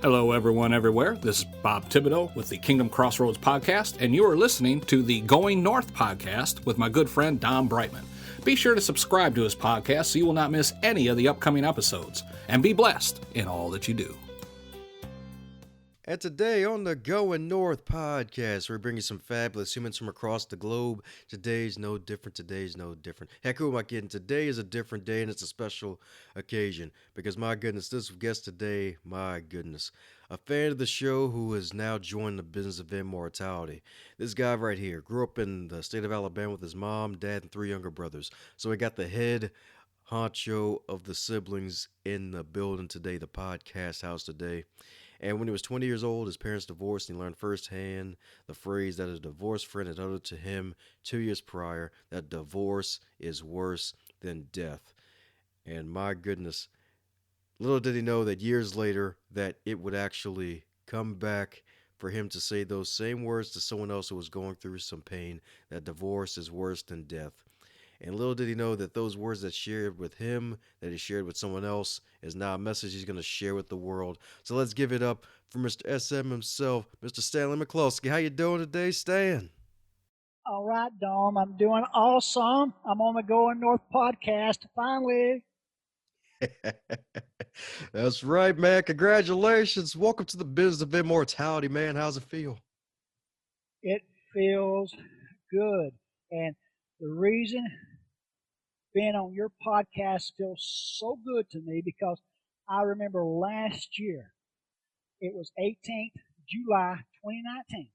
Hello, everyone, everywhere. This is Bob Thibodeau with the Kingdom Crossroads podcast, and you are listening to the Going North podcast with my good friend Don Brightman. Be sure to subscribe to his podcast so you will not miss any of the upcoming episodes, and be blessed in all that you do. And today on the Going North podcast, we're bringing some fabulous humans from across the globe. Today's no different. Heck, who am I kidding? Today is a different day, and it's a special occasion because, my goodness, this guest today, my goodness, a fan of the show who has now joined the business of immortality. This guy right here grew up in the state of Alabama with his mom, dad, and 3 younger brothers. So he got the head honcho of the siblings in the building today, the podcast house today. And when he was 20 years old, his parents divorced, and he learned firsthand the phrase that a divorced friend had uttered to him 2 years prior, that divorce is worse than death. And my goodness, little did he know that years later that it would actually come back for him to say those same words to someone else who was going through some pain, that divorce is worse than death. And little did he know that those words that shared with him, that he shared with someone else, is now a message he's going to share with the world. So let's give it up for Mr. SM himself, Mr. Stanley McCluskey. How you doing today, Stan? All right, Dom. I'm doing awesome. I'm on the Going North podcast, finally. That's right, man. Congratulations. Welcome to the business of immortality, man. How's it feel? It feels good. And the reason being on your podcast feels so good to me because I remember last year, it was 18th July 2019,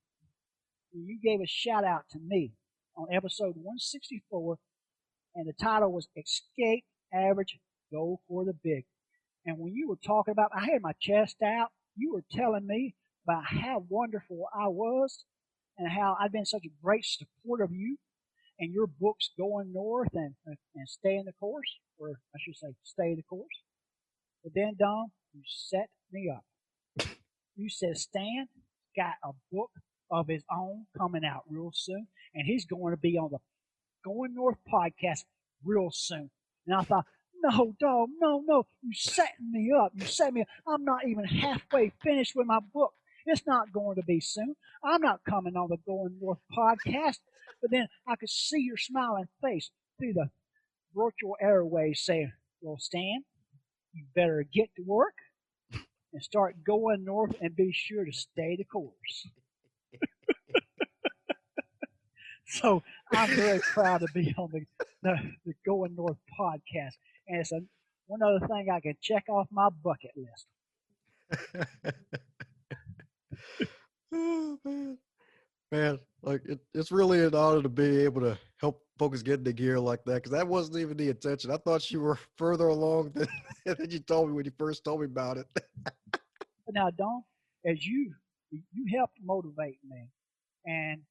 when you gave a shout out to me on episode 164, and the title was Escape Average, Go for the Big. And when you were talking about, I had my chest out, you were telling me about how wonderful I was and how I'd been such a great supporter of you and your books Going North and Stay in the Course, or I should say Stay the Course. But then, Don, you set me up. You said Stan got a book of his own coming out real soon, and he's going to be on the Going North podcast real soon. And I thought, no, dog, no, you setting me up. You set me up. I'm not even halfway finished with my book. It's not going to be soon. I'm not coming on the Going North podcast. But then I could see your smiling face through the virtual airways saying, well, Stan, you better get to work and start going north and be sure to stay the course. So I'm very proud to be on the Going North podcast. And it's one other thing I can check off my bucket list. Oh, man, like it's really an honor to be able to help folks get into gear like that, because that wasn't even the intention. I thought you were further along than you told me when you first told me about it. But now, Don, as you helped motivate me, and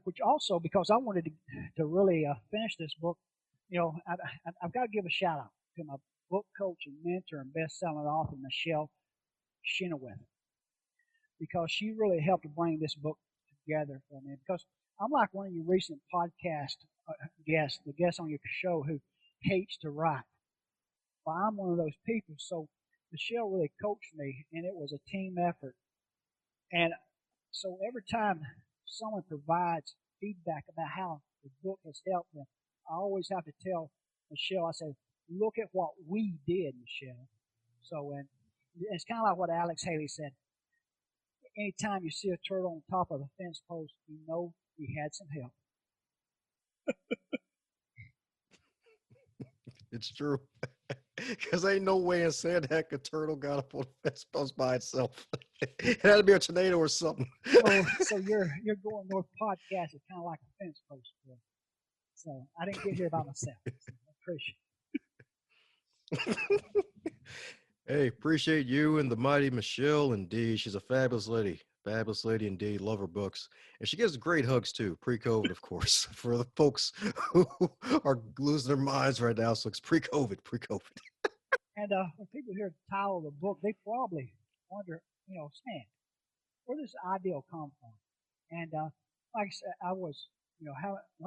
which also, because I wanted to really finish this book, I've got to give a shout out to my book coach and mentor and best-selling author, Michelle Chenoweth, because she really helped to bring this book together for me. Because I'm like one of your recent podcast guests, the guest on your show who hates to write. Well, I'm one of those people. So Michelle really coached me, and it was a team effort. And so every time someone provides feedback about how the book has helped them, I always have to tell Michelle, I say, look at what we did, Michelle. So, and it's kind of like what Alex Haley said. Anytime you see a turtle on top of a fence post, you know he had some help. It's true. Because ain't no way in saying heck a turtle got up on the fence post by itself. It had to be a tornado or something. So your Going North podcast is kind of like a fence post. So I didn't get here by myself. So I appreciate it. Hey, appreciate you and the mighty Michelle. Indeed, she's a fabulous lady. Fabulous lady indeed. Love her books. And she gives great hugs too, pre-COVID, of course, for the folks who are losing their minds right now. So it's pre-COVID. And when people hear the title of the book, they probably wonder, Stan, where does this ideal come from? And like I said, I was, when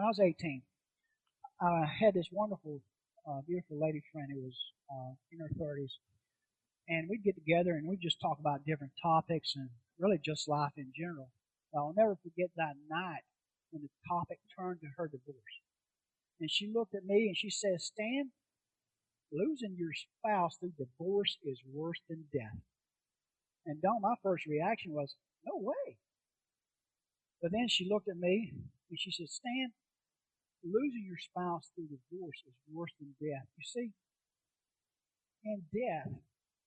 I was 18, I had this wonderful, beautiful lady friend who was in her 30s. and we'd get together and we'd just talk about different topics and really just life in general. I'll never forget that night when the topic turned to her divorce. And she looked at me and she said, Stan, losing your spouse through divorce is worse than death. And Dawn, my first reaction was, no way. But then she looked at me and she said, Stan, losing your spouse through divorce is worse than death. You see, in death,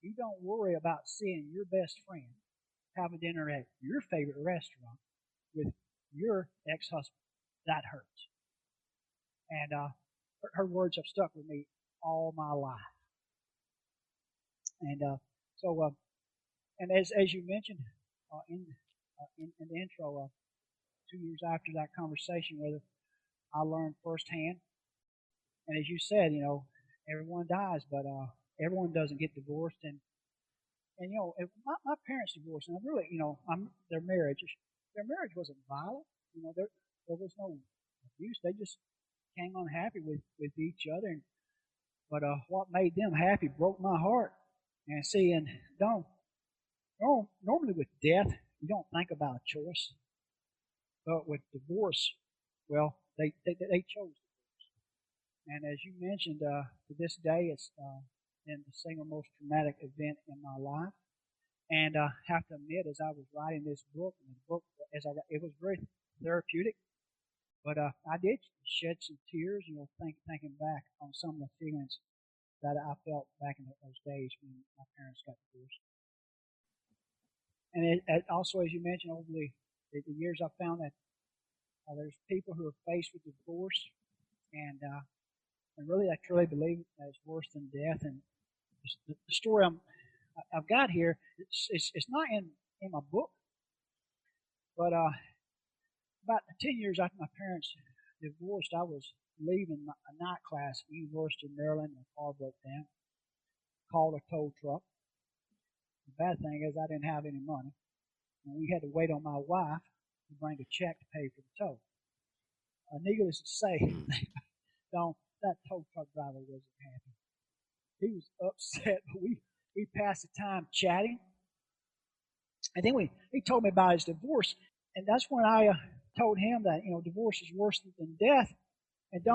you don't worry about seeing your best friend having dinner at your favorite restaurant with your ex-husband. That hurts. And her words have stuck with me all my life. And and as you mentioned in the intro, 2 years after that conversation with her, I learned firsthand. And as you said, everyone dies, but everyone doesn't get divorced. And if my parents divorced, and I really, their marriage wasn't violent. There was no abuse. They just came unhappy with each other. But what made them happy broke my heart. And see, and normally with death, you don't think about a choice. But with divorce, well, they chose divorce. And as you mentioned, to this day, it's been the single most traumatic event in my life. And I have to admit, as I was writing this book, it was very therapeutic. But I did shed some tears, thinking back on some of the feelings that I felt back in those days when my parents got divorced. And it also, as you mentioned, over the years, I found that there's people who are faced with divorce, and really, I truly believe that it's worse than death. And the story I've got here, it's not in my book, but about 10 years after my parents divorced, I was leaving a night class at the University of Maryland. My car broke down. Called a tow truck. The bad thing is I didn't have any money, and we had to wait on my wife to bring a check to pay for the tow. Needless to say, that tow truck driver wasn't happy. He was upset, but we passed the time chatting. And then he told me about his divorce, and that's when I told him that divorce is worse than death. And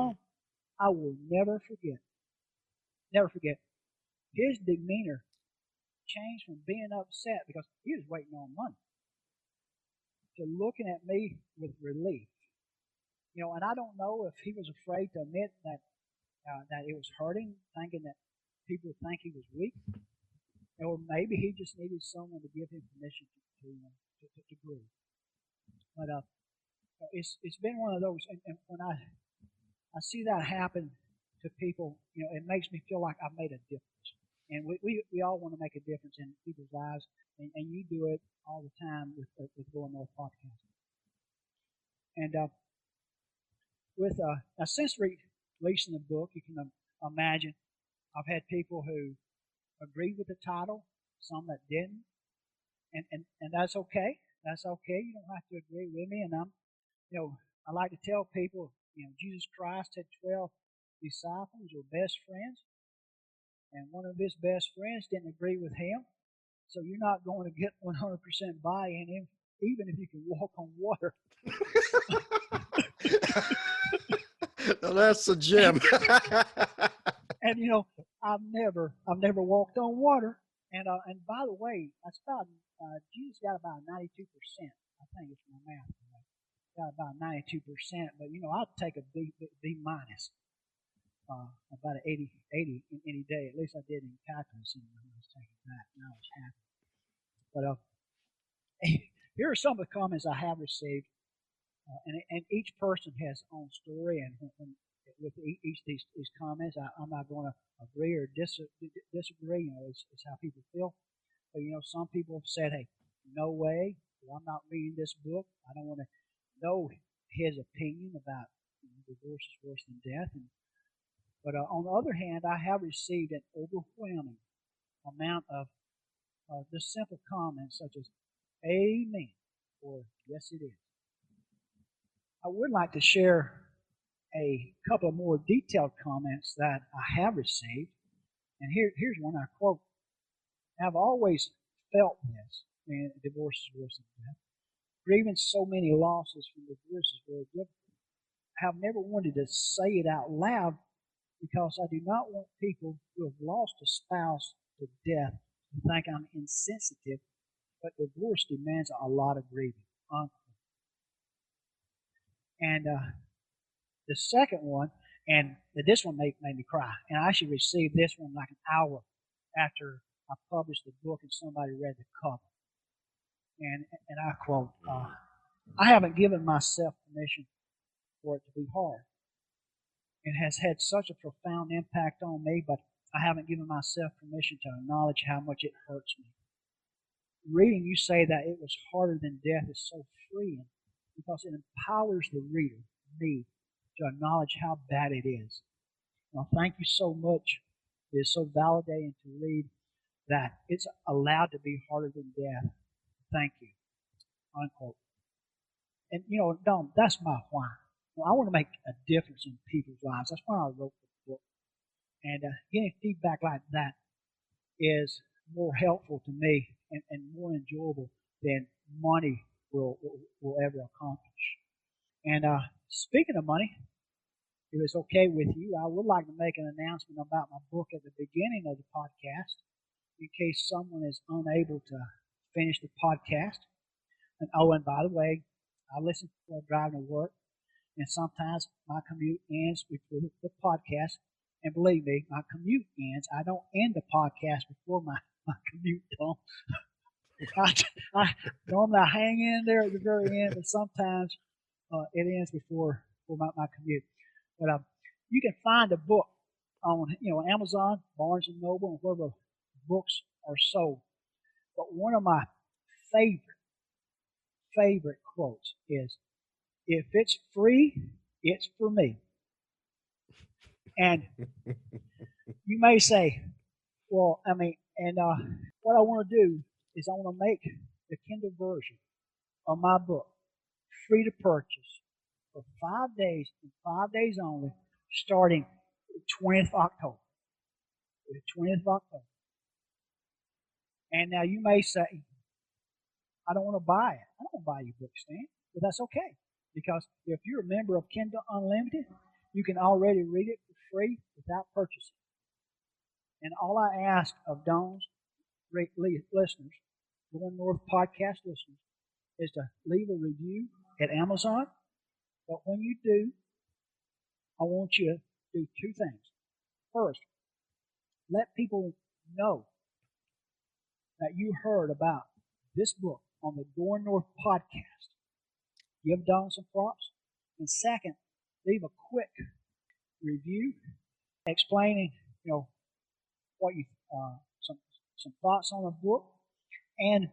I will never forget his demeanor changed from being upset because he was waiting on money to looking at me with relief. And I don't know if he was afraid to admit that it was hurting, thinking that people would think he was weak, or maybe he just needed someone to give him permission to grieve. But it's been one of those, and when I see that happen to people, it makes me feel like I've made a difference. And we all want to make a difference in people's lives, and you do it all the time with Going North podcast. And since releasing the book, you can imagine I've had people who agreed with the title, some that didn't, and that's okay. That's okay. You don't have to agree with me. And I like to tell people, Jesus Christ had 12 disciples or best friends, and one of his best friends didn't agree with him. So you're not going to get 100% buy-in, even if you can walk on water. Now that's a gem. And I've never walked on water. And by the way, that's about Jesus got about 92%. I think it's my math. Got about 92%. But I'd take a B minus. About an 80 in any day. At least I did in calculus when I was taking that, and I was happy. But here are some of the comments I have received, and each person has their own story, and with each of these comments, I'm not going to agree or disagree. It's how people feel. But some people have said, "Hey, no way! I'm not reading this book. I don't want to know his opinion about divorce is worse than death." But on the other hand, I have received an overwhelming amount of just simple comments such as "Amen" or "Yes, it is." I would like to share a couple of more detailed comments that I have received. And here's one I quote. I've always felt this, and divorce is worse than death. Grieving so many losses from divorce is very difficult. I have never wanted to say it out loud because I do not want people who have lost a spouse to death to think I'm insensitive, but divorce demands a lot of grieving. And the second one, and this one made me cry, and I actually received this one like an hour after I published the book and somebody read the cover. And I quote, I haven't given myself permission for it to be hard. It has had such a profound impact on me, but I haven't given myself permission to acknowledge how much it hurts me. Reading you say that it was harder than death is so freeing because it empowers the reader, me, to acknowledge how bad it is. Well, thank you so much. It is so validating to read that it's allowed to be harder than death. Thank you. Unquote. And, Dom, that's my why. I want to make a difference in people's lives. That's why I wrote the book. And getting feedback like that is more helpful to me and more enjoyable than money will ever accomplish. And speaking of money, if it's okay with you, I would like to make an announcement about my book at the beginning of the podcast in case someone is unable to finish the podcast. And by the way, I listen while driving to work, and sometimes my commute ends before the podcast. And believe me, my commute ends. I don't end the podcast before my commute done. I normally I hang in there at the very end, but sometimes it ends before my commute. But you can find the book on Amazon, Barnes and Noble, and wherever books are sold. But one of my favorite quotes is, "If it's free, it's for me." And you may say, well, what I want to do is I want to make the Kindle version of my book free to purchase for 5 days and 5 days only, starting the 20th of October. The 20th of October. And now you may say, I don't want to buy it. I don't want to buy your book, Stan. But that's okay. Because if you're a member of Kindle Unlimited, you can already read it for free without purchasing. And all I ask of Dawn's great listeners, Going North podcast listeners, is to leave a review at Amazon. But when you do, I want you to do two things. First, let people know that you heard about this book on the Going North podcast. Give Dawn some props. And second, leave a quick review explaining, what you some thoughts on the book, and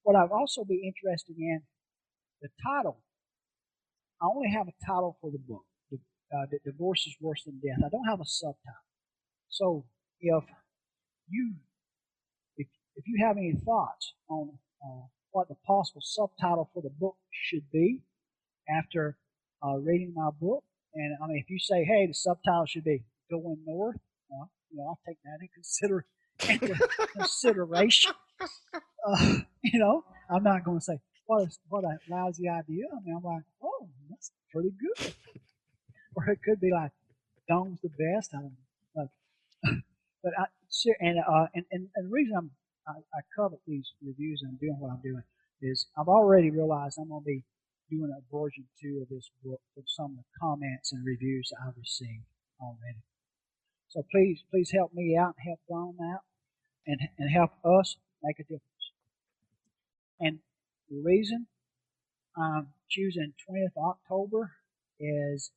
what I'd also be interested in, the title. I only have a title for the book. Divorce is Worse Than Death. I don't have a subtitle. So if you have any thoughts on what the possible subtitle for the book should be after reading my book, and if you say, hey, the subtitle should be Going North, I'll take that into consideration. I'm not going to say what a lousy idea. I'm like, oh, that's pretty good. Or it could be like, Dawn's the best. I don't know. But the reason I covet these reviews and I'm doing what I'm doing is I've already realized I'm going to be doing a version 2 of this book with some of the comments and reviews that I've received already. So please help me out and help Dawn out and help us make a difference. And the reason I'm choosing 20th October is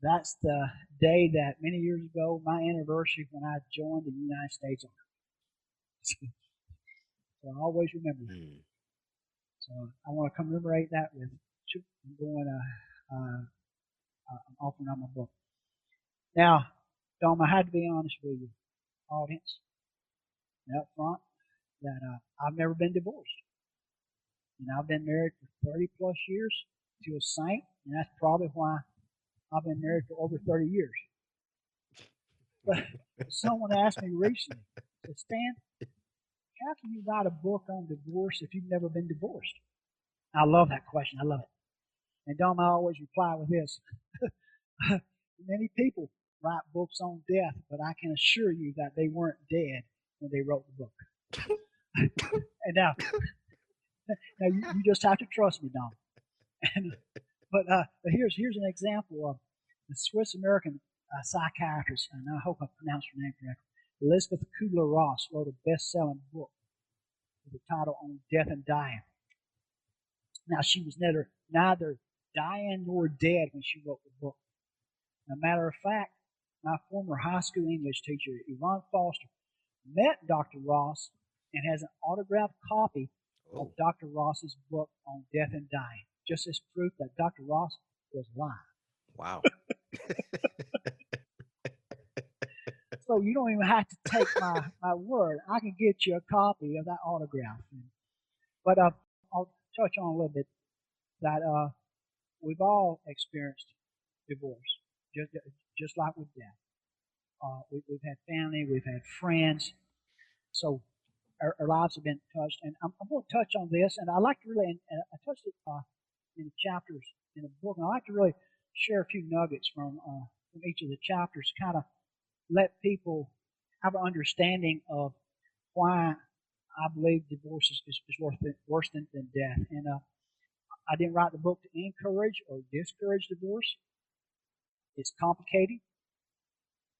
that's the day that many years ago, my anniversary when I joined the United States Army. So I always remember that. So I want to commemorate that with I'm offering up my book. Now, Dom, I had to be honest with you, audience, up front, that I've never been divorced. And I've been married for 30 plus years to a saint, and that's probably why I've been married for over 30 years. But someone asked me recently, said, Stan, how can you write a book on divorce if you've never been divorced? I love that question. I love it. And Dom, I always reply with this. Many people write books on death, but I can assure you that they weren't dead when they wrote the book. And now you just have to trust me, Dom. But here's an example of the Swiss American psychiatrist, and I hope I pronounced her name correctly. Elizabeth Kubler-Ross wrote a best-selling book with the title On Death and Dying. Now, she was neither dying nor dead when she wrote the book. As a matter of fact, my former high school English teacher, Yvonne Foster, met Dr. Ross and has an autographed copy of Dr. Ross's book On Death and Dying, just as proof that Dr. Ross was alive. Wow. So you don't even have to take my word. I can get you a copy of that autograph. But I'll touch on a little bit that we've all experienced divorce, just like with death. We've had family, we've had friends. So our lives have been touched. And I'm going to touch on this, and I like to really, and I touched it in the chapters in the book, and I like to really share a few nuggets from each of the chapters, kind of let people have an understanding of why I believe divorce is worse than death. And I didn't write the book to encourage or discourage divorce. It's complicated.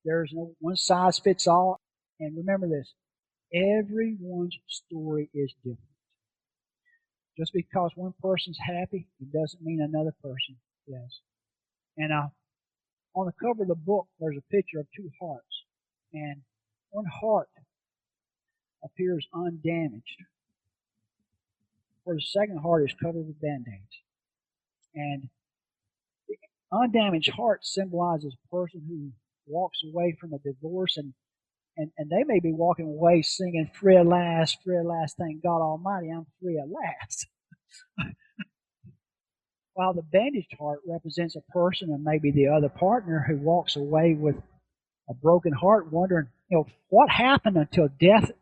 There's no one size fits all. And remember this, everyone's story is different. Just because one person's happy, it doesn't mean another person is. And on the cover of the book, there's a picture of two hearts. And one heart appears undamaged, where the second heart is covered with band-aids. And the undamaged heart symbolizes a person who walks away from a divorce, and they may be walking away singing, free at last, thank God Almighty, I'm free at last. While the bandaged heart represents a person, and maybe the other partner, who walks away with a broken heart, wondering, what happened until death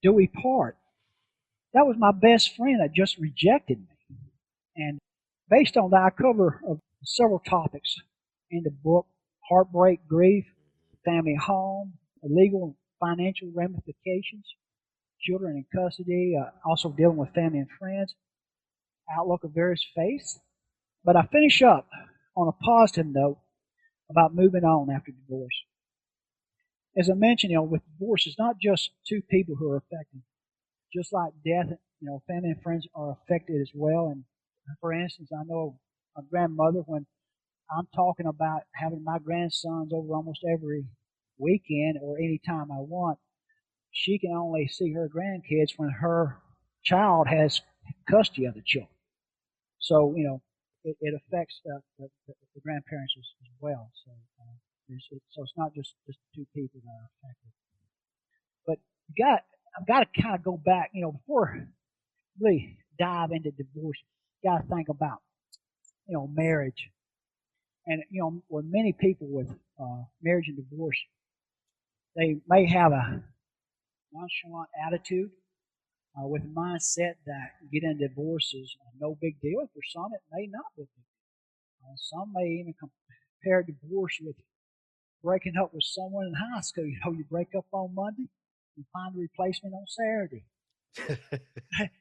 do we part? That was my best friend that just rejected me. And based on that, I cover several topics in the book: heartbreak, grief, family home, legal and financial ramifications, children in custody, also dealing with family and friends, outlook of various faiths. But I finish up on a positive note about moving on after divorce. As I mentioned, with divorce, it's not just two people who are affected. Just like death, family and friends are affected as well. And for instance, I know a grandmother, when I'm talking about having my grandsons over almost every weekend or any time I want, she can only see her grandkids when her child has custody of the children. So, it affects the grandparents as well. So, so it's not just two people that are affected. But I've got to kind of go back, before I really dive into divorce, you got to think about, marriage. And, with many people with marriage and divorce, they may have a nonchalant attitude with a mindset that getting a divorce is no big deal. For some, it may not be a big deal. Some may even compare divorce with breaking up with someone in high school. You break up on Monday, you find a replacement on Saturday.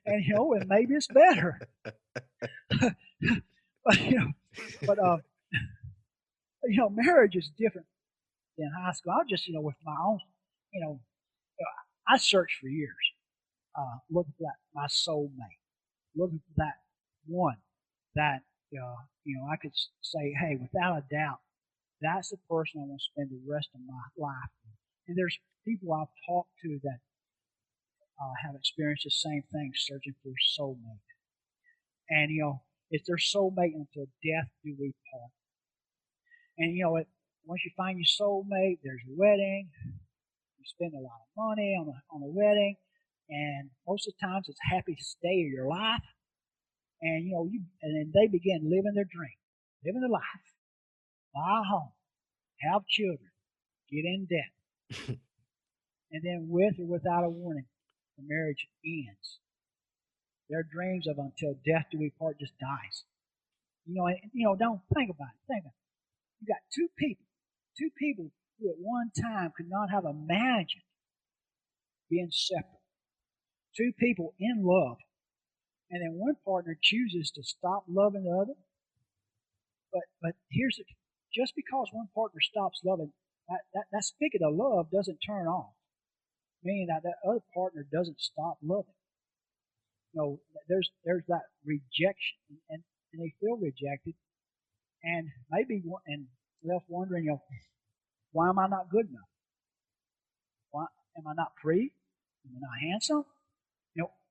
And, and maybe it's better. but marriage is different than high school. I just, with my own, I searched for years, looking for my soulmate, looking for that one that, I could say, hey, without a doubt, that's the person I want to spend the rest of my life with. And there's people I've talked to that have experienced the same thing, searching for a soulmate. And, it's their soulmate until death do we part. And, once you find your soulmate, there's a wedding. You spend a lot of money on a wedding. And most of the times it's the happiest day of your life. And, and then they begin living their dream, living their life. Buy a home, have children, get in debt. And then with or without a warning, the marriage ends. Their dreams of until death do we part just dies. Don't think about it. Think about it. You got two people who at one time could not have imagined being separate. Two people in love. And then one partner chooses to stop loving the other. But here's it. Just because one partner stops loving, that spigot of love doesn't turn off. Meaning that other partner doesn't stop loving. There's that rejection, and they feel rejected, and maybe left wondering, why am I not good enough? Why am I not pretty? Am I not handsome?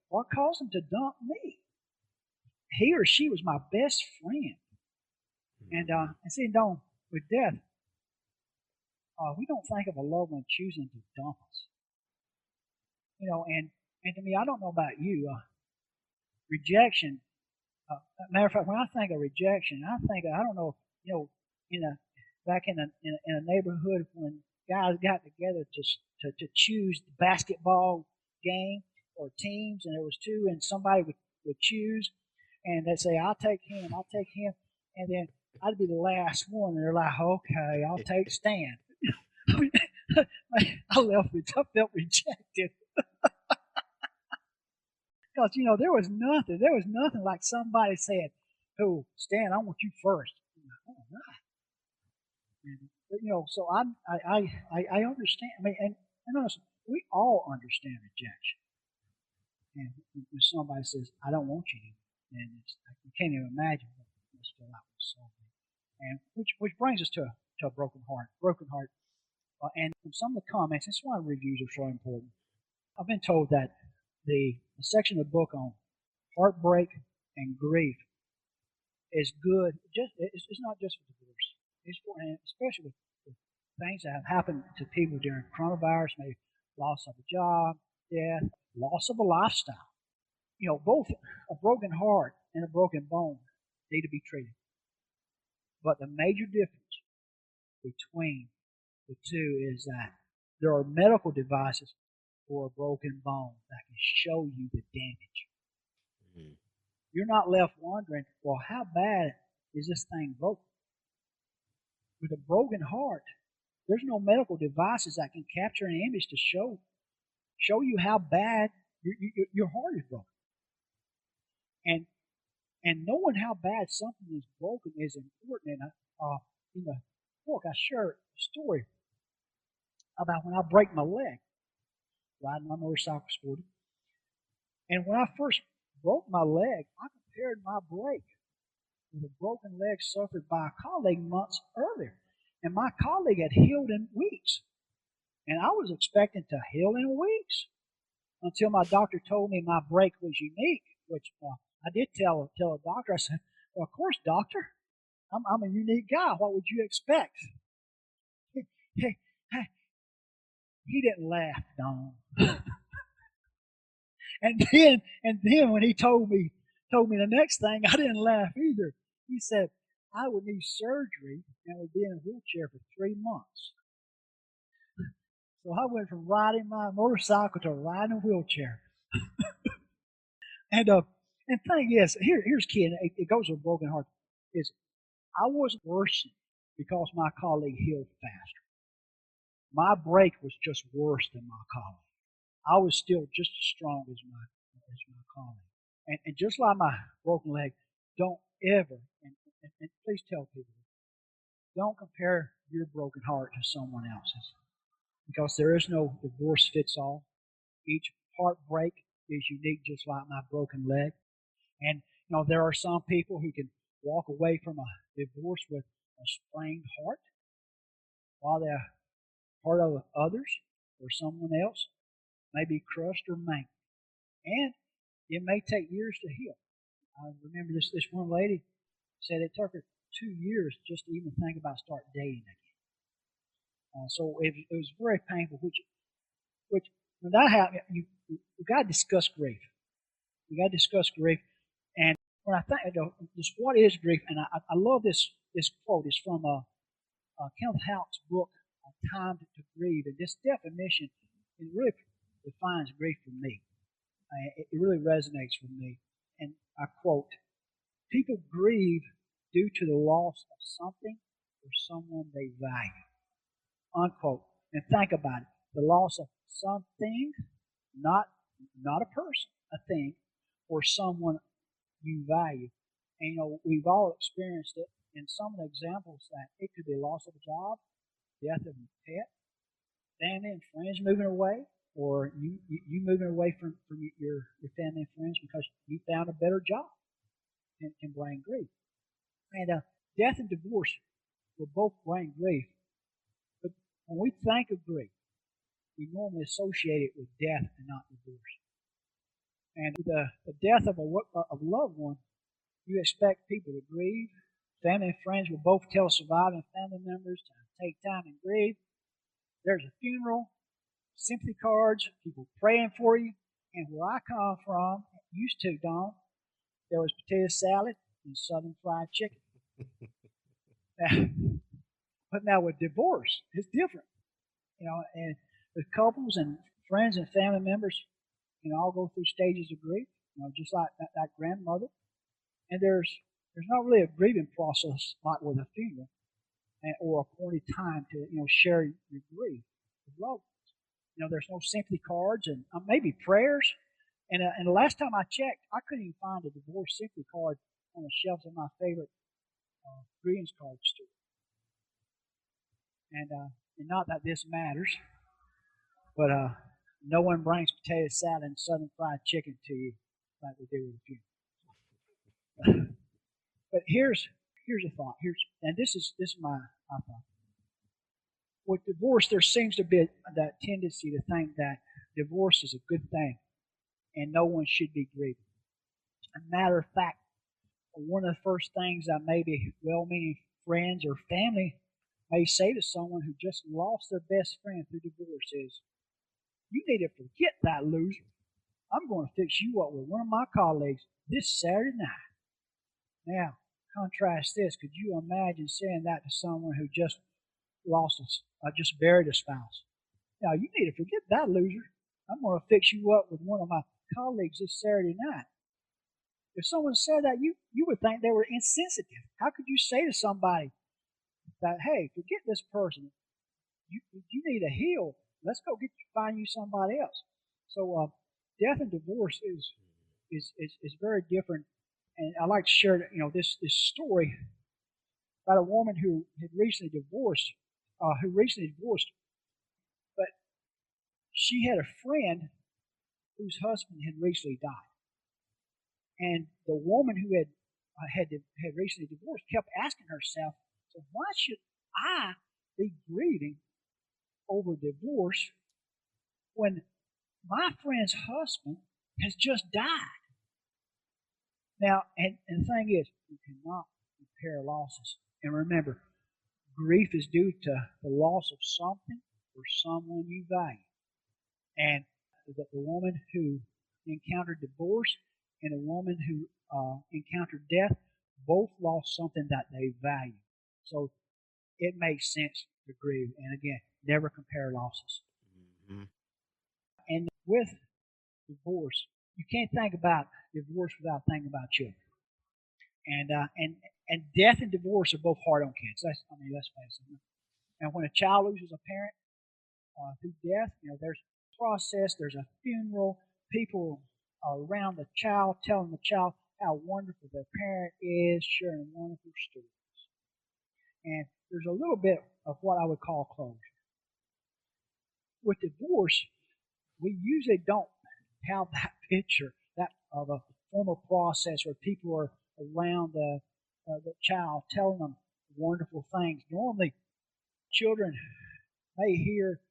What caused them to dump me? He or she was my best friend, and see, with death, we don't think of a loved one choosing to dump us. And to me, I don't know about you. Rejection. Matter of fact, when I think of rejection, I don't know, back in a neighborhood when guys got together to choose the basketball game or teams, and there was two, and somebody would choose, and they'd say, I'll take him, and then I'd be the last one, and they're like, okay, I'll take Stan. I felt rejected. Because, there was nothing like somebody said, oh, Stan, I want you first. All right. And, so I understand. I mean, and honestly, we all understand rejection. And when somebody says, I don't want you, and you can't even imagine what it's still out with so big. And which brings us to a broken heart. And from some of the comments, that's why reviews are so important. I've been told that the section of the book on heartbreak and grief is good. It's not just for divorce. It's for, and especially with things that have happened to people during coronavirus, maybe loss of a job, death, loss of a lifestyle. Both a broken heart and a broken bone need to be treated. But the major difference between the two is that there are medical devices for a broken bone that can show you the damage. Mm-hmm. You're not left wondering, well, how bad is this thing broken? With a broken heart, there's no medical devices that can capture an image to show you how bad your heart is broken. And knowing how bad something is broken is important. And in the book, I share a story about when I break my leg riding my motorcycle sporting. And when I first broke my leg, I compared my break with a broken leg suffered by a colleague months earlier. And my colleague had healed in weeks. And I was expecting to heal in weeks until my doctor told me my break was unique, which I did tell a doctor. I said, well, of course, doctor, I'm a unique guy. What would you expect? He didn't laugh, Don. and then when he told me the next thing, I didn't laugh either. He said, I would need surgery and would be in a wheelchair for 3 months. So I went from riding my motorcycle to riding a wheelchair. And thing is, here's key, and it goes with a broken heart, is I wasn't worsened because my colleague healed faster. My break was just worse than my colleague. I was still just as strong as my colleague. And just like my broken leg, don't ever, and please tell people, don't compare your broken heart to someone else's. Because there is no divorce fits all. Each heartbreak is unique, just like my broken leg. And there are some people who can walk away from a divorce with a sprained heart, while the heart of others or someone else may be crushed or mangled. And it may take years to heal. I remember this one lady said it took her 2 years just to even think about start dating again. So it was very painful. Which when that happened, you got to discuss grief. We got to discuss grief. And when I think just what is grief, and I love this quote. It's from Kenneth Houck's book, Time to Grieve. And this definition, it really defines grief for me. really resonates with me. And I quote, "People grieve due to the loss of something or someone they value." Unquote. And think about it. The loss of something, not a person, a thing, or someone you value. And we've all experienced it. And some of the examples that it could be loss of a job, death of a pet, family and friends moving away, or you moving away from your family and friends because you found a better job, and can bring grief. And death and divorce will both bring grief. But when we think of grief, we normally associate it with death and not divorce. And the death of a loved one, you expect people to grieve. Family and friends will both tell surviving family members to take time and grieve. There's a funeral, sympathy cards, people praying for you. And where I come from, used to, Don, there was potato salad and southern fried chicken. But now with divorce, it's different. And with couples and friends and family members can all go through stages of grief, just like that grandmother. And there's not really a grieving process like with a funeral or appointed time to share your grief with loved ones. There's no sympathy cards and maybe prayers. And the last time I checked, I couldn't even find a divorce sympathy card on the shelves of my favorite greetings card store. And not that this matters, but no one brings potato salad and southern fried chicken to you like we do with a funeral. But here's a thought. This is my thought. With divorce, there seems to be that tendency to think that divorce is a good thing and no one should be grieving. As a matter of fact, one of the first things that maybe well-meaning friends or family may say to someone who just lost their best friend through divorce is, "You need to forget that loser. I'm going to fix you up with one of my colleagues this Saturday night." Now, contrast this. Could you imagine saying that to someone who just just buried a spouse? "Now, you need to forget that loser. I'm going to fix you up with one of my colleagues this Saturday night." If someone said that, you would think they were insensitive. How could you say to somebody that, "Hey, forget this person. You need to heal. Let's go find you somebody else"? So death and divorce is very different. And I'd like to share this story about a woman who recently divorced, but she had a friend whose husband had recently died. And the woman who had recently divorced kept asking herself, "So why should I be grieving over divorce when my friend's husband has just died?" Now, and the thing is, you cannot compare losses. And remember, grief is due to the loss of something or someone you value. And the woman who encountered divorce and the woman who encountered death both lost something that they value. So it makes sense to grieve. And again, never compare losses. Mm-hmm. And with divorce, you can't think about divorce without thinking about children. And death and divorce are both hard on kids. Let's face it. And when a child loses a parent through death, there's a process, there's a funeral, people around the child telling the child how wonderful their parent is, sharing wonderful stories. And there's a little bit of what I would call closure. With divorce, we usually don't have that picture of a formal process where people are around the child telling them wonderful things. Normally, children may hear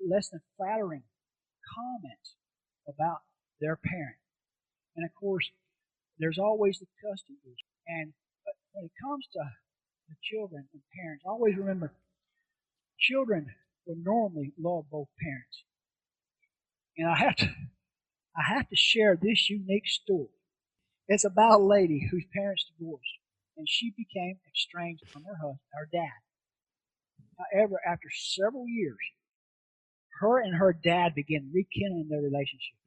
less than flattering comments about their parent. And of course, there's always the custody issue. But when it comes to the children and parents, always remember, children will normally love both parents. And I have to share this unique story. It's about a lady whose parents divorced, and she became estranged from her dad. However, after several years, her and her dad began rekindling their relationship.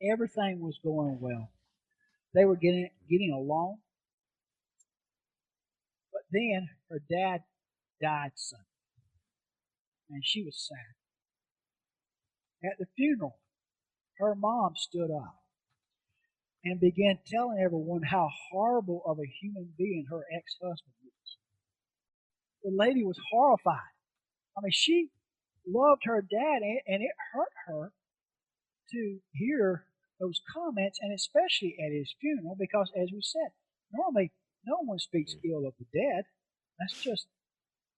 everything was going well. They were getting along, but then her dad died suddenly, and she was sad. At the funeral, her mom stood up and began telling everyone how horrible of a human being her ex-husband was. The lady was horrified. I mean, she loved her dad, and it hurt her to hear those comments, and especially at his funeral, because, as we said, normally no one speaks ill of the dead. That's just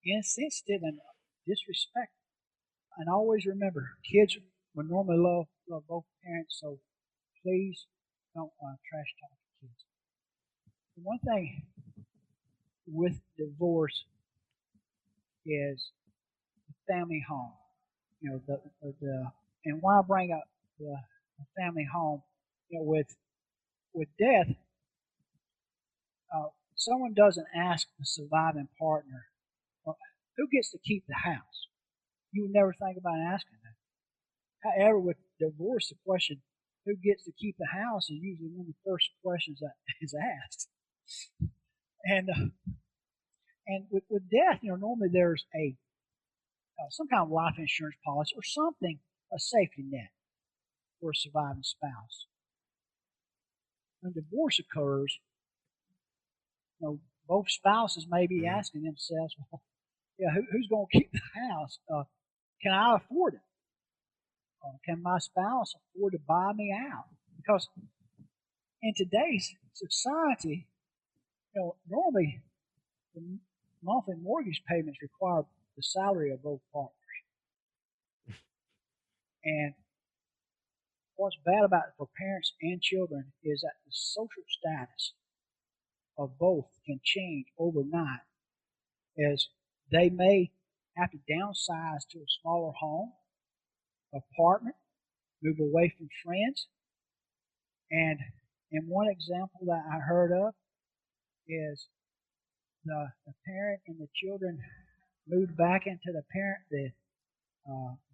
insensitive and disrespectful. And always remember, kids would normally love both parents, so please don't trash talk kids. The one thing with divorce is the family home. You know, the and why I bring up the family home, you know, with death, someone doesn't ask the surviving partner, well, who gets to keep the house? You would never think about asking that. However, with divorce, the question, who gets to keep the house, is usually one of the first questions that is asked. And with death, you know, normally there's some kind of life insurance policy or something, a safety net for a surviving spouse. When divorce occurs, you know, both spouses may be asking themselves, well, yeah, who's going to keep the house? Can I afford it? Can my spouse afford to buy me out? Because in today's society, you know, normally the monthly mortgage payments require the salary of both partners. And what's bad about it for parents and children is that the social status of both can change overnight, as they may have to downsize to a smaller home, apartment, move away from friends. And one example that I heard of is the parent and the children moved back into the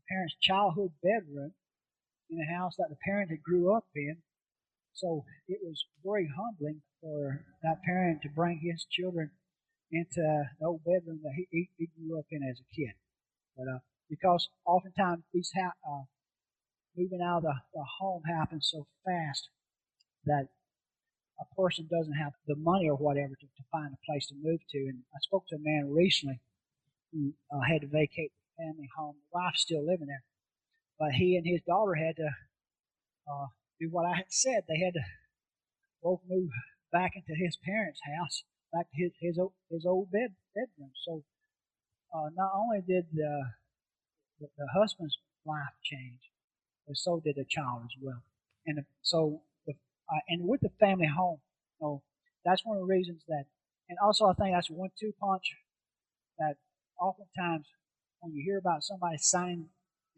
parent's childhood bedroom in a house that the parent had grew up in. So it was very humbling for that parent to bring his children into the old bedroom that he grew up in as a kid. But because oftentimes these moving out of the home happens so fast that a person doesn't have the money or whatever to find a place to move to. And I spoke to a man recently who had to vacate the family home. The wife's still living there, but he and his daughter had to do what I had said. They had to both move back into his parents' house, back to his old bedroom. So not only did the husband's life change, but so did the child as well. And and with the family home, you know, that's one of the reasons that, and also I think that's a 1-2 punch that oftentimes when you hear about somebody signing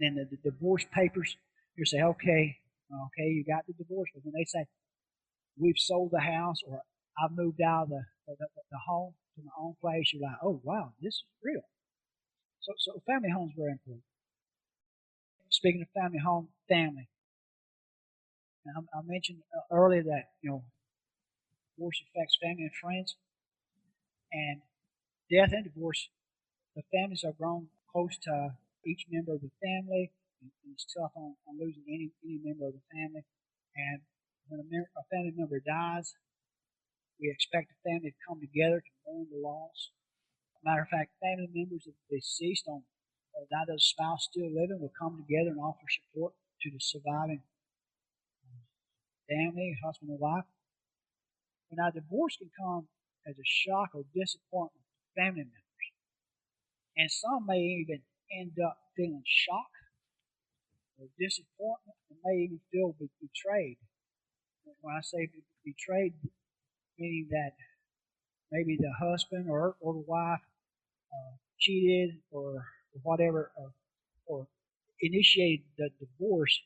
in the divorce papers, you say, okay, you got the divorce. But when they say, we've sold the house, or I've moved out of the home to my own place, you're like, oh, wow, this is real. So family home is very important. Speaking of family home, family. Now, I mentioned earlier that, you know, divorce affects family and friends, and death and divorce, the families are grown close to each member of the family, and it's tough on losing any member of the family. And when a family member dies, we expect the family to come together to mourn the loss. Matter of fact, family members of the deceased, that of the spouse still living, will come together and offer support to the surviving family, husband and wife. But now divorce can come as a shock or disappointment to family members. And some may even end up feeling shock or disappointment, and may even feel betrayed. When I say betrayed, meaning that maybe the husband or the wife cheated or whatever, or initiated the divorce,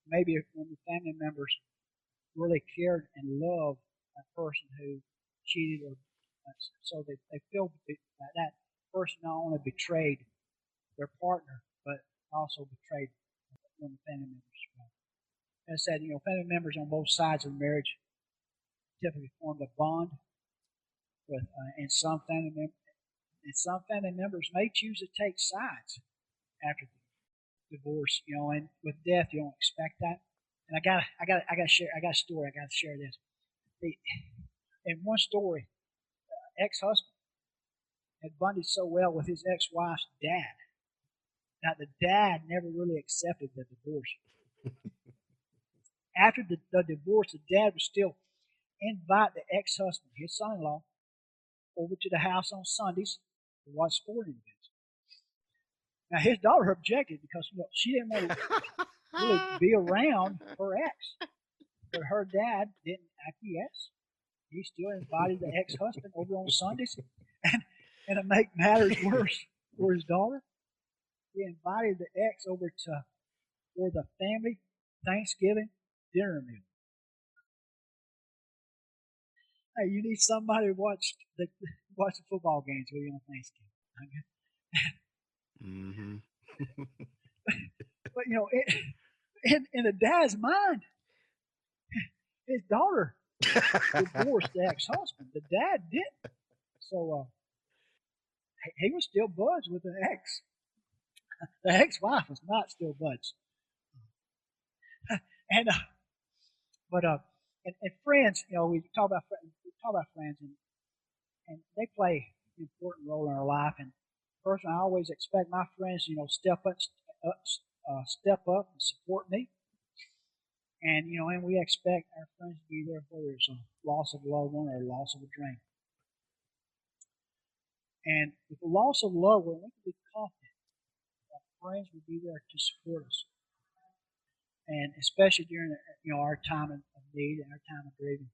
maybe when the family members really cared and loved that person who cheated, or so they feel that that person not only betrayed their partner, but also betrayed one of the family members. as I said, family members on both sides of the marriage typically formed a bond with, and some family members may choose to take sides after the divorce, and with death you don't expect that. And I got to share. I got a story. I got to share this. In one story, ex-husband had bonded so well with his ex-wife's dad that the dad never really accepted the divorce. After the divorce, the dad would still invite the ex-husband, his son-in-law, over to the house on Sundays to watch sporting events. Now, his daughter objected because she didn't want to really be around her ex. But her dad didn't acquiesce. He still invited the ex-husband over on Sundays. And to make matters worse for his daughter, he invited the ex over for the family Thanksgiving dinner meal. Hey, you need somebody to watch the football games with you on Thanksgiving. Mm-hmm. But in the dad's mind, his daughter divorced the ex-husband. The dad didn't. So he was still buds with the ex. The ex-wife was not still buds. And friends, we talk about friends, and they play an important role in our life. And personally, I always expect my friends, step up and support me. And and we expect our friends to be there whether it's a loss of a loved one or a loss of a dream. And with the loss of a loved one, we can be confident that friends will be there to support us. And especially during our time of need and our time of grieving.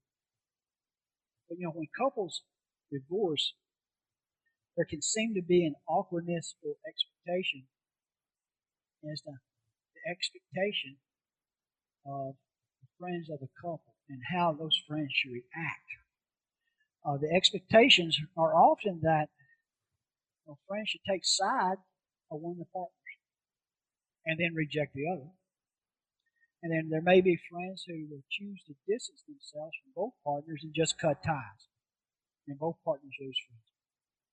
But when couples divorce, there can seem to be an awkwardness or expectation as the expectation of the friends of the couple and how those friends should react. The expectations are often that friends should take side of one of the partners and then reject the other. And then there may be friends who will choose to distance themselves from both partners and just cut ties. And both partners lose friends.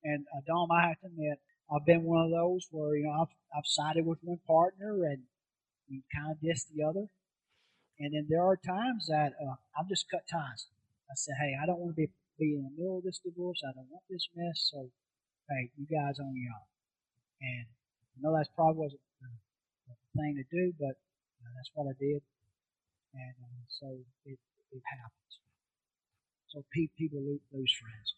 And Dom, I have to admit, I've been one of those where I've sided with one partner and kind of dissed the other. And then there are times that I've just cut ties. I said, hey, I don't want to be in the middle of this divorce. I don't want this mess. So, hey, you guys on your own. And I know that's probably wasn't the thing to do, but that's what I did. And so it happens. So people lose friends.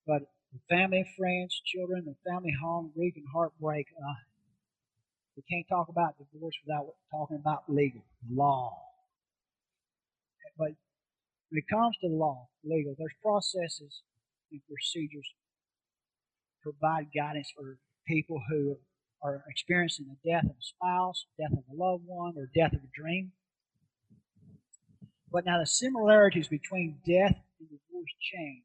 But the family, friends, children, the family home, grief and heartbreak, we can't talk about divorce without talking about law. But when it comes to legal, there's processes and procedures to provide guidance for people who are experiencing the death of a spouse, death of a loved one, or death of a dream. But now the similarities between death and divorce change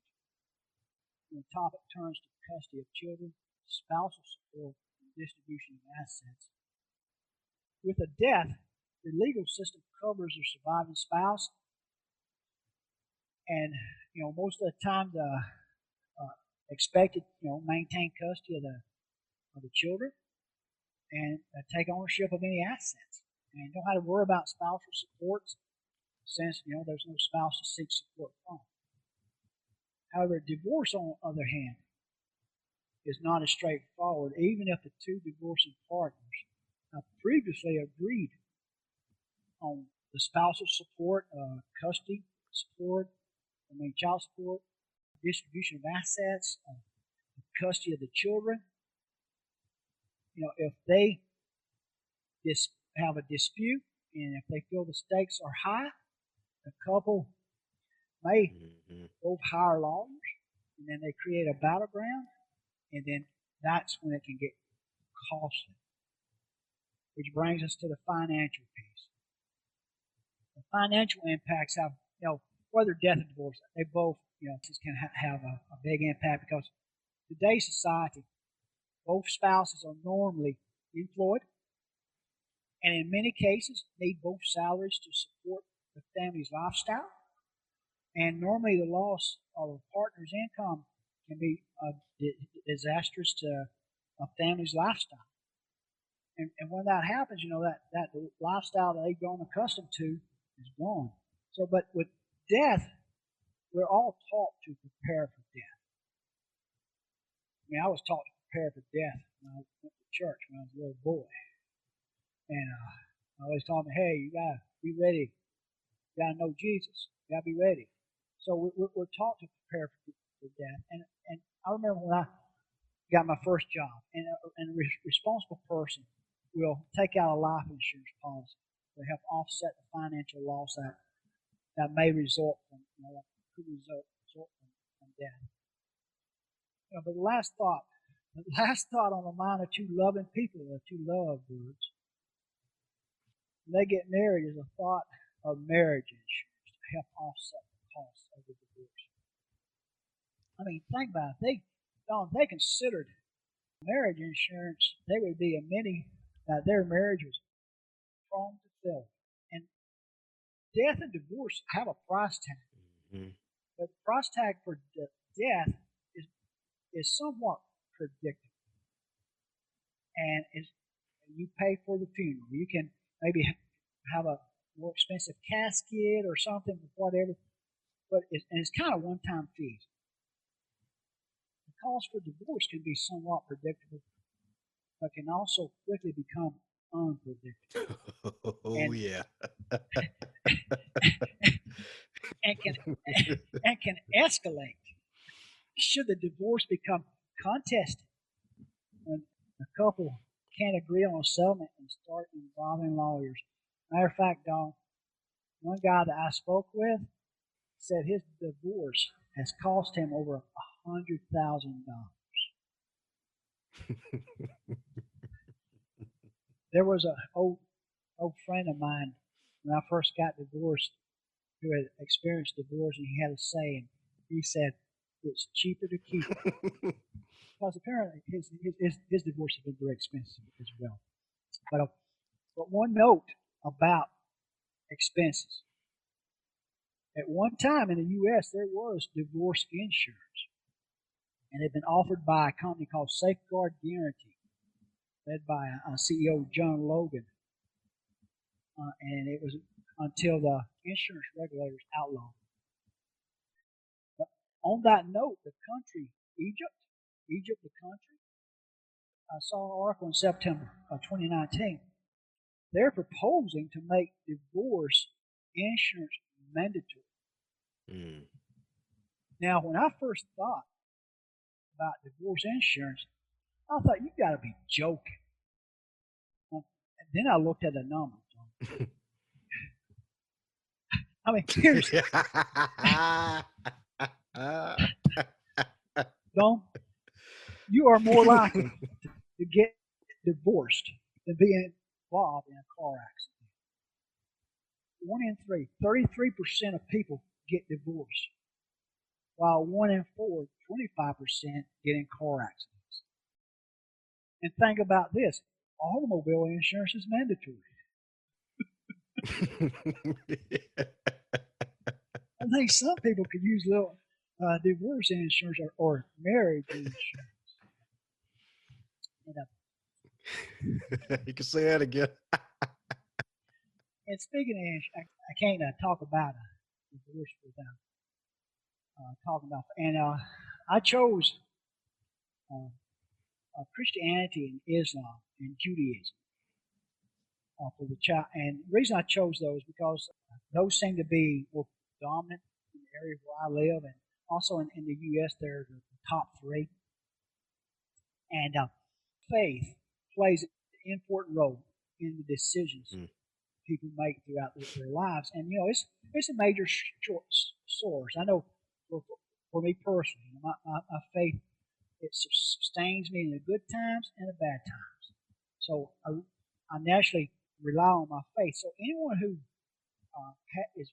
when the topic turns to custody of children, spousal support, and distribution of assets. With a death, the legal system covers the surviving spouse, and most of the time the expected maintain custody of the children and take ownership of any assets, and don't have to worry about spousal supports since there's no spouse to seek support from. However, divorce, on the other hand, is not as straightforward, even if the two divorcing partners have previously agreed on the spousal support, custody support, child support, distribution of assets, custody of the children. If they have a dispute and if they feel the stakes are high, the couple may both hire lawyers, and then they create a battleground, and then that's when it can get costly. Which brings us to the financial piece. The financial impacts have, whether death or divorce, they both, just can have a big impact because today's society, both spouses are normally employed, and in many cases need both salaries to support the family's lifestyle. And normally the loss of a partner's income can be disastrous to a family's lifestyle. And when that happens, that lifestyle that they've grown accustomed to is gone. So, but with death, we're all taught to prepare for death. I mean, I was taught to prepare for death when I went to church when I was a little boy. And I always told me, hey, you got to be ready. You got to know Jesus. You got to be ready. So we're taught to prepare for death. And I remember when I got my first job, and a responsible person will take out a life insurance policy to help offset the financial loss that may result from, could result from death. But the last thought on the mind of two loving people, or two lovebirds, when they get married, is a thought of marriage insurance to help offset the cost of the divorce. I mean, think about it. If they considered marriage insurance, they would be admitting that their marriage was prone to failure. And death and divorce have a price tag. Mm-hmm. But the price tag for death is somewhat predictable. And you pay for the funeral. You can maybe have a more expensive casket or something, whatever. But it's kind of one-time fees. The cost for divorce can be somewhat predictable, but can also quickly become unpredictable. Yeah. and can escalate should the divorce become contested, when the couple can't agree on a settlement and start involving lawyers. Matter of fact, Don, one guy that I spoke with said his divorce has cost him over $100,000. There was an old friend of mine when I first got divorced who had experienced divorce, and he had a saying. He said, "It's cheaper to keep it." Because apparently his divorce has been very expensive as well. But one note about expenses. At one time in the U.S., there was divorce insurance, and it had been offered by a company called Safeguard Guarantee, led by CEO John Logan. And it was until the insurance regulators outlawed it. But on that note, the country, Egypt, the country, I saw an article in September of 2019. They're proposing to make divorce insurance mandatory. Mm. Now, when I first thought about divorce insurance, I thought, you got to be joking. And then I looked at the numbers. I mean, here's Don, you are more likely to get divorced than be involved in a car accident. 1 in 3, 33% of people get divorced, while 1 in 4, 25% get in car accidents. And think about this, automobile insurance is mandatory. I think some people could use a little divorce insurance or marriage insurance. You can say that again. And speaking of insurance, I can't talk about divorce without talking about. And I chose Christianity and Islam and Judaism for the child. And the reason I chose those because those seem to be more dominant in the area where I live, and also in the U.S. they're the top 3. And faith plays an important role in the decisions people make throughout their lives. And it's a major source. I know for me personally, my faith, it sustains me in the good times and the bad times. So I naturally rely on my faith. So anyone who is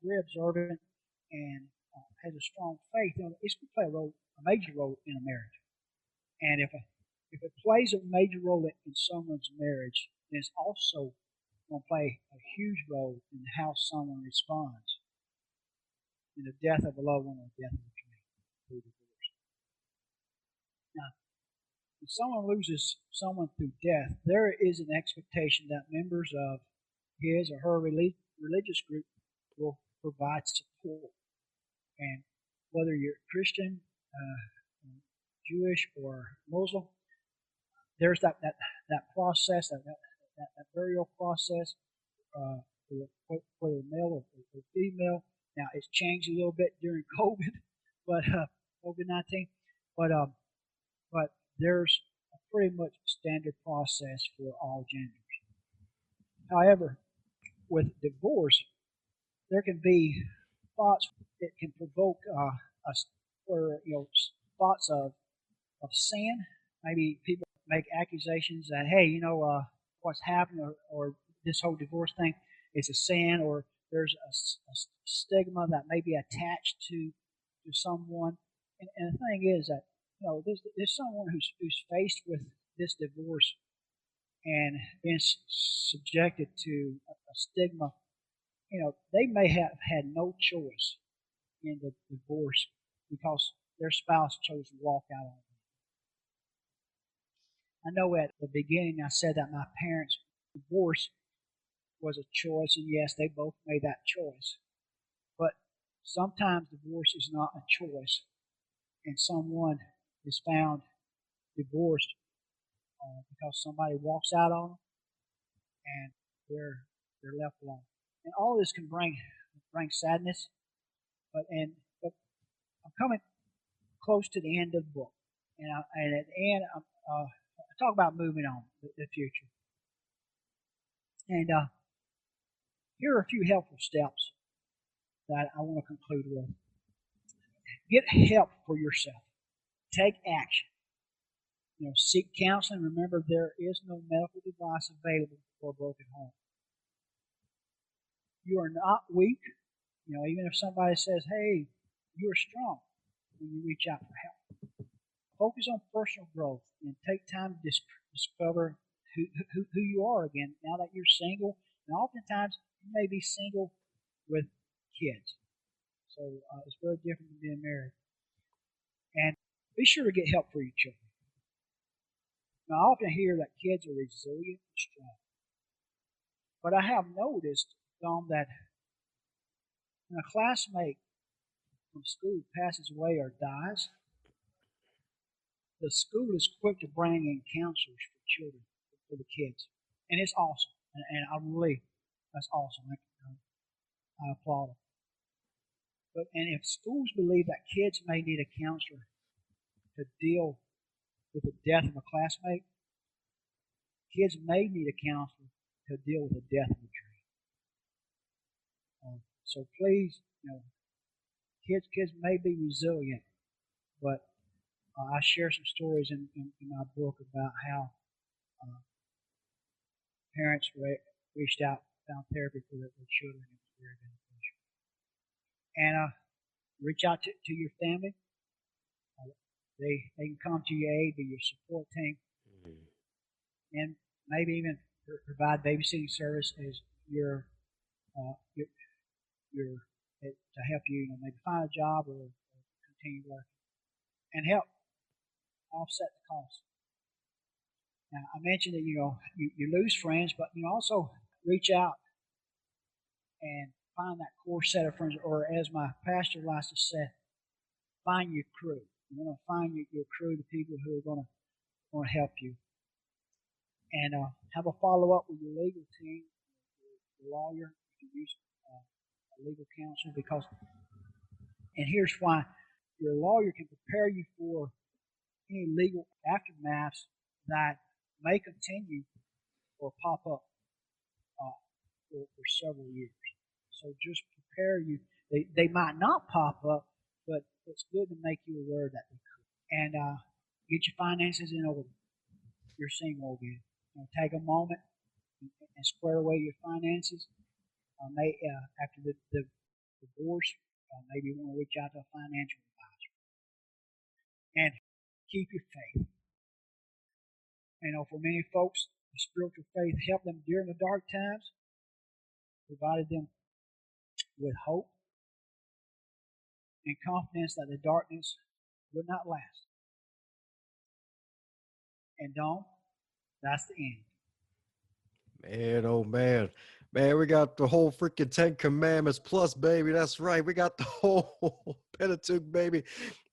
very observant and has a strong faith, it's going to play a major role in a marriage. And if it plays a major role in someone's marriage, it's also going to play a huge role in how someone responds in the death of a loved one or death of a dream through divorce. Now, when someone loses someone through death, there is an expectation that members of his or her religious group will provide support. And whether you're Christian, Jewish, or Muslim, there's that process, that burial process, whether male or female. Now, it's changed a little bit during COVID, but COVID-19, but there's a pretty much standard process for all genders. However, with divorce, there can be thoughts that can provoke thoughts of sin. Maybe people make accusations that, hey, what's happened, or this whole divorce thing is a sin, or there's a stigma that may be attached to someone. And the thing is that there's someone who's faced with this divorce and being subjected to a stigma. They may have had no choice in the divorce because their spouse chose to walk out on them. I know at the beginning I said that my parents' divorce was a choice, and yes, they both made that choice. But sometimes divorce is not a choice, and someone is found divorced because somebody walks out on them, and they're left alone. And all this can bring sadness, but I'm coming close to the end of the book, and at the end I talk about moving on, the future. And here are a few helpful steps that I want to conclude with. Get help for yourself. Take action. Seek counseling. Remember, there is no medical device available for a broken home. You are not weak. Even if somebody says, hey, you are strong when you reach out for help. Focus on personal growth and take time to discover who you are again now that you're single. And oftentimes, you may be single with kids. So it's very different than being married. And be sure to get help for your children. Now, I often hear that kids are resilient and strong. But I have noticed, Dom, that when a classmate from school passes away or dies, the school is quick to bring in counselors for children, for the kids. And it's awesome. And that's awesome. I applaud them. And if schools believe that kids may need a counselor to deal with the death of a classmate, kids may need a counselor to deal with the death of a dream. So please, kids may be resilient, but I share some stories in my book about how parents reached out, found therapy for their children. It was very beneficial. And reach out to your family. They can come to your aid, be your support team, and maybe even provide babysitting service as your to help you, maybe find a job or continue working, and help offset the cost. Now, I mentioned that you lose friends, but also reach out and find that core set of friends, or as my pastor likes to say, find your crew. You want to find your crew, the people who are going to help you, and have a follow up with your legal team, your lawyer. You can use a legal counsel and here's why: your lawyer can prepare you for any legal aftermaths that may continue or pop up for several years. So just prepare you. They might not pop up, but it's good to make you aware that they could. And get your finances in order. You're single again. Take a moment and square away your finances. After the divorce, maybe you want to reach out to a financial advisor. And keep your faith. For many folks, spiritual faith helped them during the dark times, provided them with hope and confidence that the darkness would not last. And don't, that's the end. Man, oh man. Man, we got the whole freaking 10 Commandments plus, baby. That's right. We got the whole Pentateuch, baby,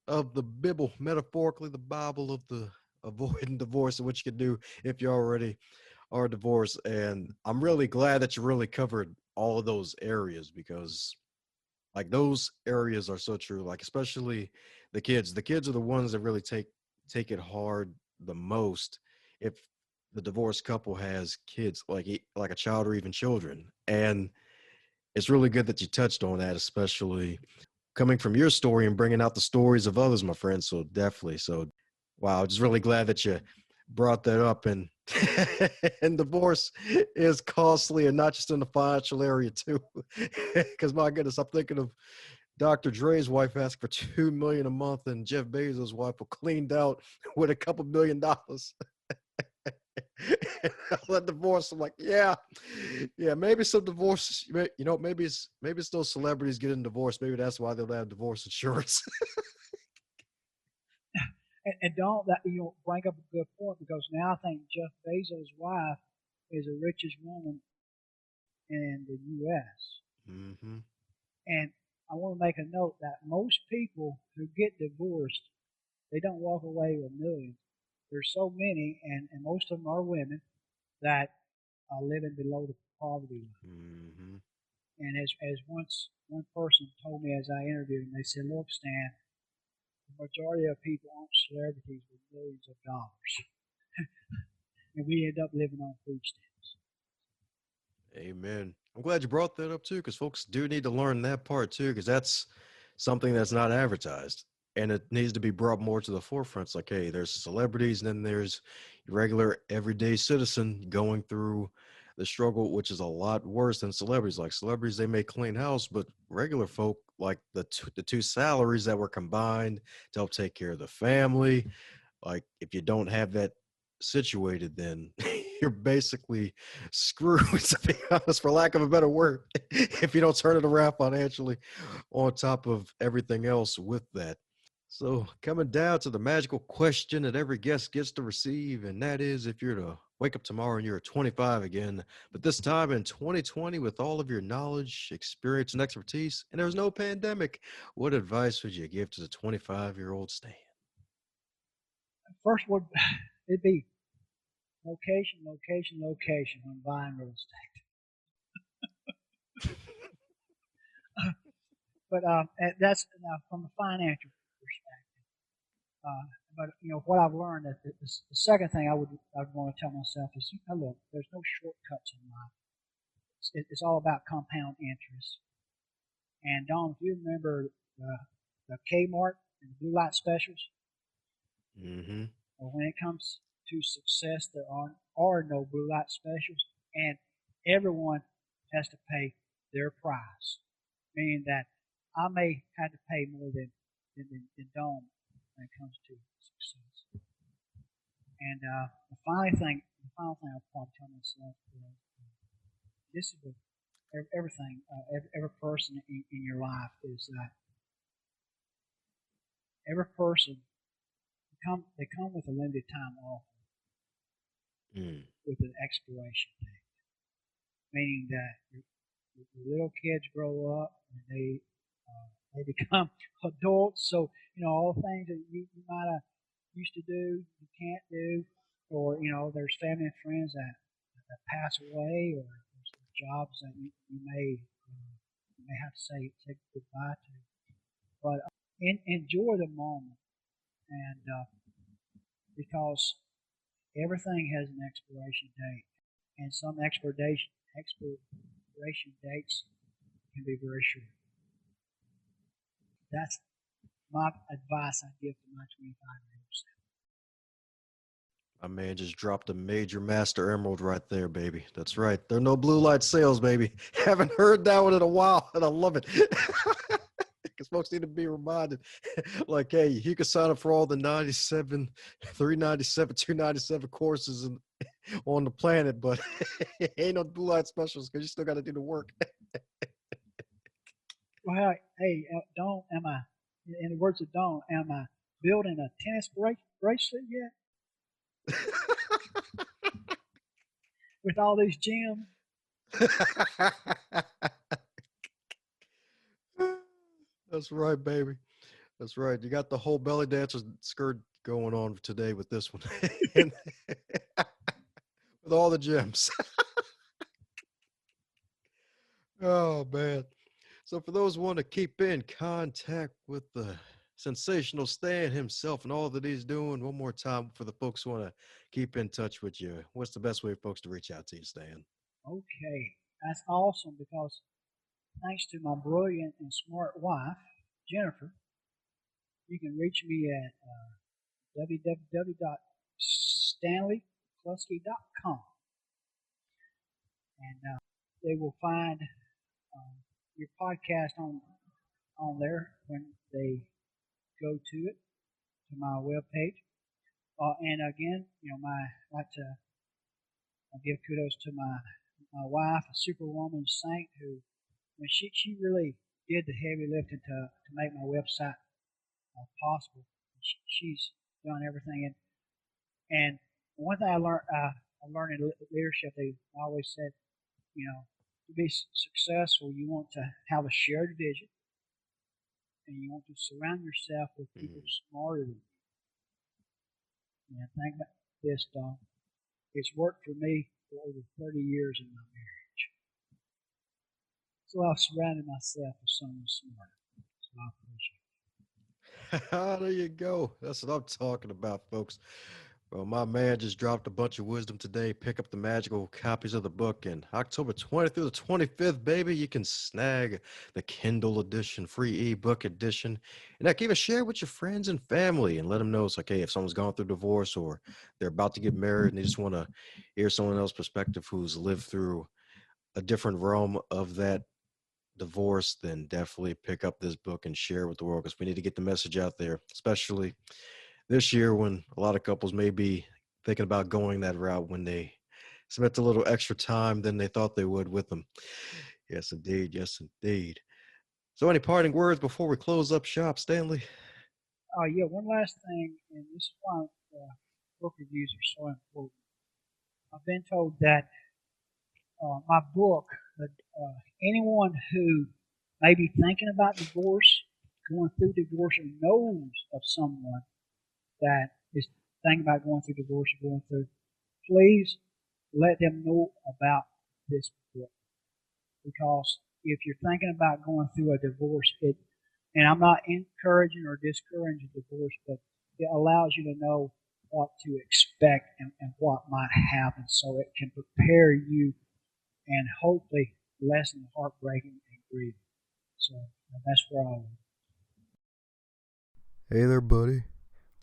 of the Bible, metaphorically, the Bible of the avoiding divorce and what you can do if you already are divorced. And I'm really glad that you really covered all of those areas because like those areas are so true. Like especially the kids. The kids are the ones that really take it hard the most if the divorced couple has kids, like a child or even children. And it's really good that you touched on that, especially coming from your story and bringing out the stories of others, my friend. So definitely. So, wow, just really glad that you brought that up. And and divorce is costly, and not just in the financial area too. Because my goodness, I'm thinking of Dr. Dre's wife asked for $2 million a month, and Jeff Bezos' wife was cleaned out with a couple $1 million. That divorce, I'm like, yeah, maybe some divorce, maybe it's those celebrities getting divorced. Maybe that's why they don't have divorce insurance. And don't that bring up a good point, because now I think Jeff Bezos' wife is the richest woman in the U.S. Mm-hmm. And I want to make a note that most people who get divorced, they don't walk away with millions. There's so many, and most of them are women that are living below the poverty line. Mm-hmm. And as one person told me as I interviewed him, they said, "Look, Stan, the majority of people aren't celebrities with millions of dollars, and we end up living on food stamps." Amen. I'm glad you brought that up too, because folks do need to learn that part too, because that's something that's not advertised. And it needs to be brought more to the forefront. It's like, hey, there's celebrities, and then there's your regular everyday citizen going through the struggle, which is a lot worse than celebrities. Like celebrities, they may clean house, but regular folk, like the two salaries that were combined to help take care of the family, like if you don't have that situated, then you're basically screwed, to be honest, for lack of a better word, if you don't turn it around financially on top of everything else with that. So coming down to the magical question that every guest gets to receive, and that is, if you're to wake up tomorrow and you're 25 again, but this time in 2020 with all of your knowledge, experience, and expertise, and there's no pandemic, what advice would you give to the 25-year-old Stan? First would it'd be location, location, location when buying real estate. But that's from a financial perspective. But what I've learned that the second thing I'd want to tell myself is, look, there's no shortcuts in life. It's all about compound interest. And Don, if you remember the Kmart and the blue light specials, Mm-hmm. or when it comes to success, there are no blue light specials, and everyone has to pay their price, meaning that I may have to pay more than Don when it comes to success. And the final thing I'll probably tell myself is, this is with everything, every person in your life, is that every person they come with a limited time offer with an expiration date, meaning that the little kids grow up and they become adults. So all the things that you might have used to do, you can't do, or there's family and friends that pass away, or there's jobs that you may have to say goodbye to. But enjoy the moment, and because everything has an expiration date, and some expiration dates can be very short. That's my advice I give to my 25-year-old self. My man just dropped a major master emerald right there, baby. That's right. There are no blue light sales, baby. Haven't heard that one in a while, and I love it. Because folks need to be reminded, like, hey, you can sign up for all the 97, 397, 297 courses, on the planet, but ain't no blue light specials because you still got to do the work. Well, hey, Dawn, am I, in the words of Dawn, am I building a tennis bracelet yet with all these gems? That's right, baby. That's right. You got the whole belly dancer skirt going on today with this one. And with all the gems. Oh, man. So for those who want to keep in contact with the sensational Stan himself and all that he's doing, one more time for the folks who want to keep in touch with you, what's the best way for folks to reach out to you, Stan? Okay, that's awesome because thanks to my brilliant and smart wife, Jennifer, you can reach me at www.stanleymccluskey.com, and they will find your podcast on there when they go to it, to my webpage. And again, I'd like to give kudos to my wife, a superwoman saint, who she really did the heavy lifting to make my website possible. She's done everything, and one thing I learned in leadership, they always said, to be successful, you want to have a shared vision, and you want to surround yourself with people smarter than you. And think about this, Don. It's worked for me for over 30 years in my marriage. So I've surrounded myself with someone smarter. So I appreciate it. There you go. That's what I'm talking about, folks. Well, my man just dropped a bunch of wisdom today. Pick up the magical copies of the book. And October 20th through the 25th, baby, you can snag the Kindle edition, free ebook edition. And even share with your friends and family and let them know it's like, hey, if someone's gone through divorce or they're about to get married and they just want to hear someone else's perspective who's lived through a different realm of that divorce, then definitely pick up this book and share with the world because we need to get the message out there, especially this year when a lot of couples may be thinking about going that route when they spent a little extra time than they thought they would with them. Yes, indeed. Yes, indeed. So any parting words before we close up shop, Stanley? Oh, yeah, one last thing, and this is why book reviews are so important. I've been told that my book, anyone who may be thinking about divorce, going through divorce, or knows of someone that is thinking about going through divorce or going through, please let them know about this book. Because if you're thinking about going through a divorce, and I'm not encouraging or discouraging divorce, but it allows you to know what to expect and what might happen, so it can prepare you and hopefully lessen the heartbreaking and grief. So that's where I am. Hey there, buddy.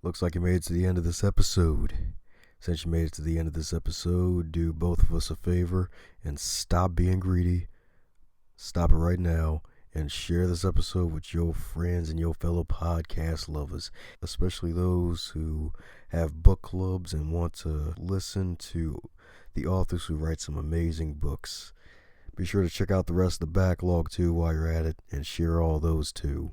Looks like you made it to the end of this episode. Since you made it to the end of this episode, do both of us a favor and stop being greedy. Stop it right now and share this episode with your friends and your fellow podcast lovers, especially those who have book clubs and want to listen to the authors who write some amazing books. Be sure to check out the rest of the backlog too while you're at it and share all those too.